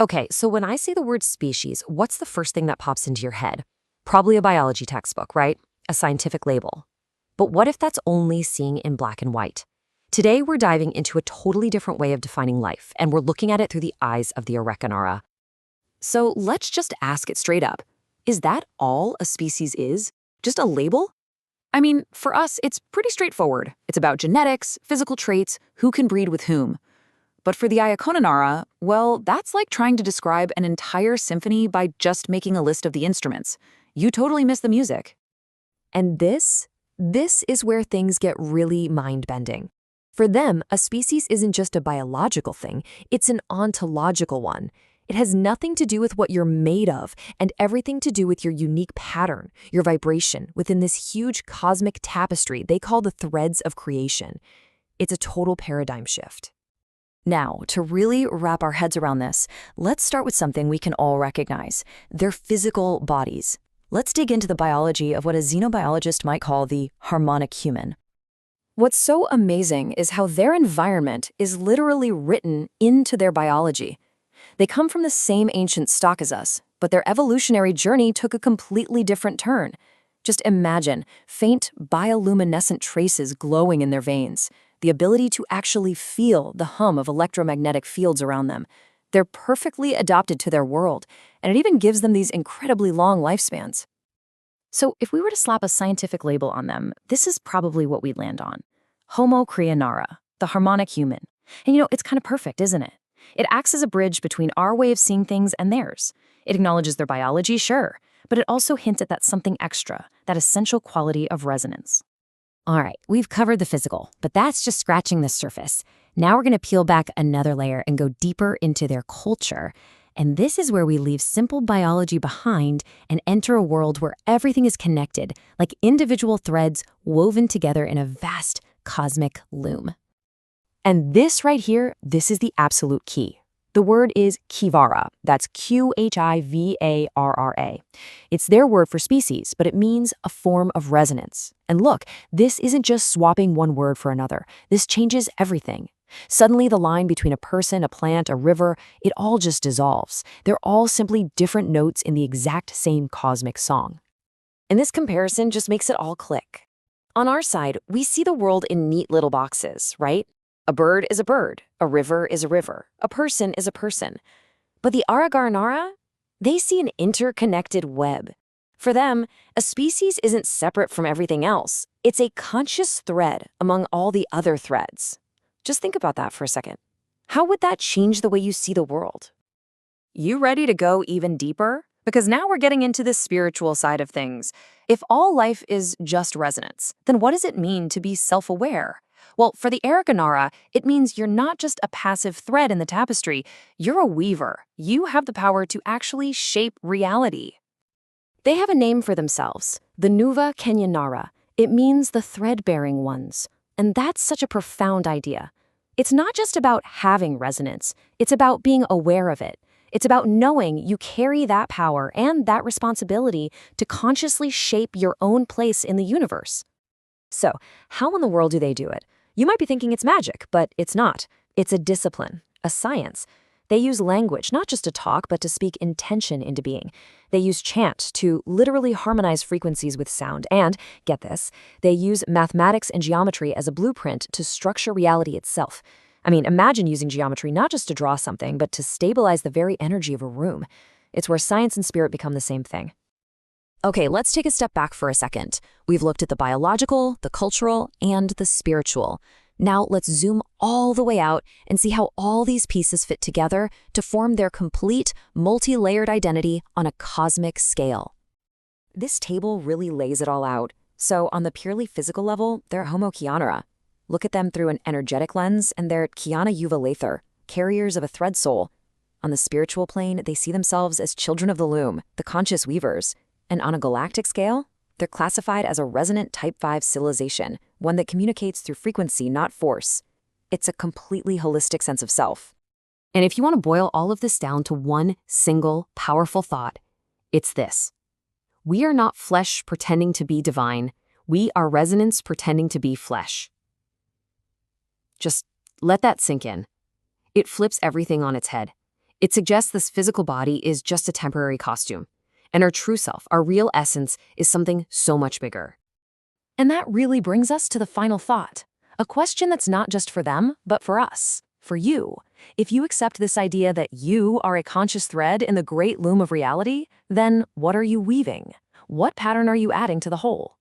Okay, so when I say the word species, what's the first thing that pops into your head? Probably a biology textbook, right? A scientific label. But what if that's only seeing in black and white? Today, we're diving into a totally different way of defining life, and we're looking at it through the eyes of the Arreqqanarra. So let's just ask it straight up. Is that all a species is? Just a label? I mean, for us, it's pretty straightforward. It's about genetics, physical traits, who can breed with whom. But for the Arreqqanarra, well, that's like trying to describe an entire symphony by just making a list of the instruments. You totally miss the music. And this is where things get really mind-bending. For them, a species isn't just a biological thing, it's an ontological one. It has nothing to do with what you're made of and everything to do with your unique pattern, your vibration within this huge cosmic tapestry they call the threads of creation. It's a total paradigm shift. Now, to really wrap our heads around this, let's start with something we can all recognize: their physical bodies. Let's dig into the biology of what a xenobiologist might call the harmonic human. What's so amazing is how their environment is literally written into their biology. They come from the same ancient stock as us, but their evolutionary journey took a completely different turn. Just imagine faint bioluminescent traces glowing in their veins, the ability to actually feel the hum of electromagnetic fields around them. They're perfectly adapted to their world, and it even gives them these incredibly long lifespans. So if we were to slap a scientific label on them, this is probably what we'd land on: Homo Arreqqanarra, the harmonic human. And it's kind of perfect, isn't it? It acts as a bridge between our way of seeing things and theirs. It acknowledges their biology, sure, but it also hints at that something extra, that essential quality of resonance. All right, we've covered the physical, but that's just scratching the surface. Now we're going to peel back another layer and go deeper into their culture. And this is where we leave simple biology behind and enter a world where everything is connected, like individual threads woven together in a vast cosmic loom. And this right here, this is the absolute key. The word is Qivara. That's Qivarra. It's their word for species, but it means a form of resonance. And look, this isn't just swapping one word for another. This changes everything. Suddenly, the line between a person, a plant, a river, it all just dissolves. They're all simply different notes in the exact same cosmic song. And this comparison just makes it all click. On our side, we see the world in neat little boxes, right? A bird is a bird, a river is a river, a person is a person. But the Arreqqanarra, they see an interconnected web. For them, a species isn't separate from everything else. It's a conscious thread among all the other threads. Just think about that for a second. How would that change the way you see the world? You ready to go even deeper? Because now we're getting into the spiritual side of things. If all life is just resonance, then what does it mean to be self-aware? Well, for the Arreqqanarra, it means you're not just a passive thread in the tapestry, you're a weaver. You have the power to actually shape reality. They have a name for themselves, the Nuva Kenyanara. It means the thread-bearing ones. And that's such a profound idea. It's not just about having resonance, it's about being aware of it. It's about knowing you carry that power and that responsibility to consciously shape your own place in the universe. So, how in the world do they do it? You might be thinking it's magic, but it's not. It's a discipline, a science. They use language, not just to talk, but to speak intention into being. They use chant to literally harmonize frequencies with sound. And, get this, they use mathematics and geometry as a blueprint to structure reality itself. I mean, imagine using geometry not just to draw something, but to stabilize the very energy of a room. It's where science and spirit become the same thing. Okay, let's take a step back for a second. We've looked at the biological, the cultural, and the spiritual. Now let's zoom all the way out and see how all these pieces fit together to form their complete, multi-layered identity on a cosmic scale. This table really lays it all out. So on the purely physical level, they're Homo Arreqqanarra. Look at them through an energetic lens, and they're Kiana Yuva Lather, carriers of a thread soul. On the spiritual plane, they see themselves as children of the loom, the conscious weavers. And on a galactic scale, they're classified as a resonant Type 5 civilization, one that communicates through frequency, not force. It's a completely holistic sense of self. And if you want to boil all of this down to one single, powerful thought, it's this: we are not flesh pretending to be divine. We are resonance pretending to be flesh. Just let that sink in. It flips everything on its head. It suggests this physical body is just a temporary costume, and our true self, our real essence, is something so much bigger. And that really brings us to the final thought, a question that's not just for them, but for us, for you. If you accept this idea that you are a conscious thread in the great loom of reality, then what are you weaving? What pattern are you adding to the whole?